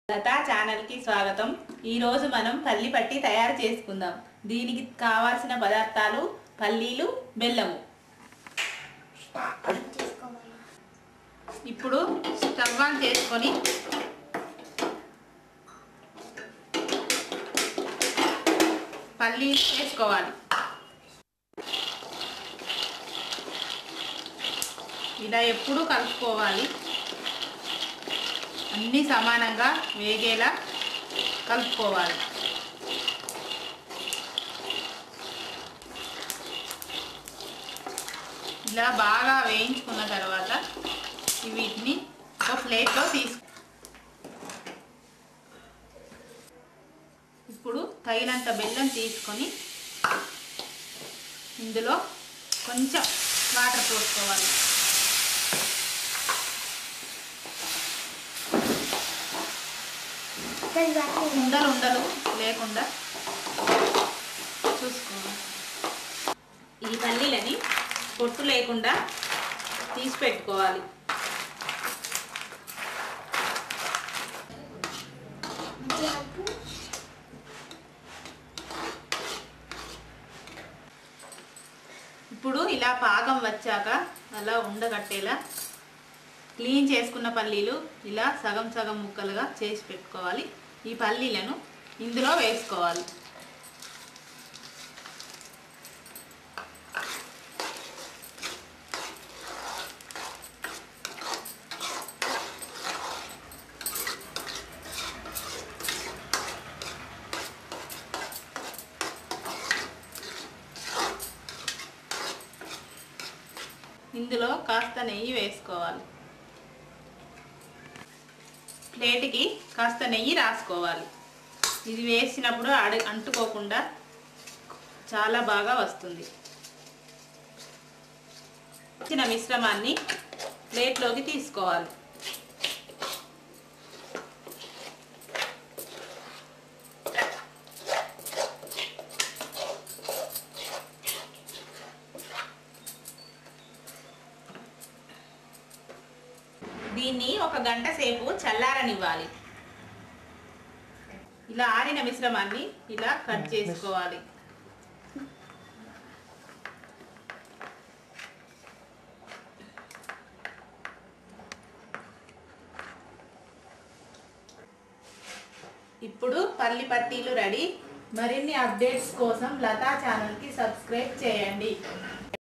Lata channel కి స్వాగతం। ఈ రోజు మనం పల్లి పట్టి తయారు చేసుకుందాం। దీనికి కావాల్సిన పదార్థాలు పల్లీలు, బెల్లము। ఇప్పుడు స్టవ్ ఆన్ చేసుకొని పల్లీలు వేసుకోవాలి। ఇలా ఎప్పుడు కలుపుకోవాలి, అన్నీ సమానంగా వేగేలా కలుపుకోవాలి। ఇలా బాగా వేయించుకున్న తర్వాత వీటిని ఒక ప్లేట్లో ఇప్పుడు తగినంత బెల్లం తీసుకొని ఇందులో కొంచెం వాటర్ పోసుకోవాలి। ఉండలు ఉండలు లేకుండా చూసుకోవాలి। ఈ పల్లీలని పొట్టు లేకుండా తీసి పెట్టుకోవాలి। ఇప్పుడు ఇలా పాకం వచ్చాక అలా ఉండగట్టేలా క్లీన్ చేసుకున్న పల్లీలు ఇలా సగం సగం ముక్కలుగా చేసి పెట్టుకోవాలి। ఈ పల్లీలను ఇందులో వేసుకోవాలి। ఇందులో కాస్త నెయ్యి వేసుకోవాలి। ప్లేట్కి కాస్త నెయ్యి రాసుకోవాలి। ఇది వేసినప్పుడు అంటుకోకుండా చాలా బాగా వస్తుంది। వచ్చిన మిశ్రమాన్ని ప్లేట్లోకి తీసుకోవాలి। దీన్ని ఒక గంట సేపు చల్లారనివ్వాలి। ఇలా ఆరిన మిశ్రమాన్ని ఇలా కట్ చేసుకోవాలి। ఇప్పుడు పల్లి పట్టీలు రెడీ। మరిన్ని అప్డేట్స్ కోసం లతా ఛానల్ కి సబ్స్క్రైబ్ చేయండి।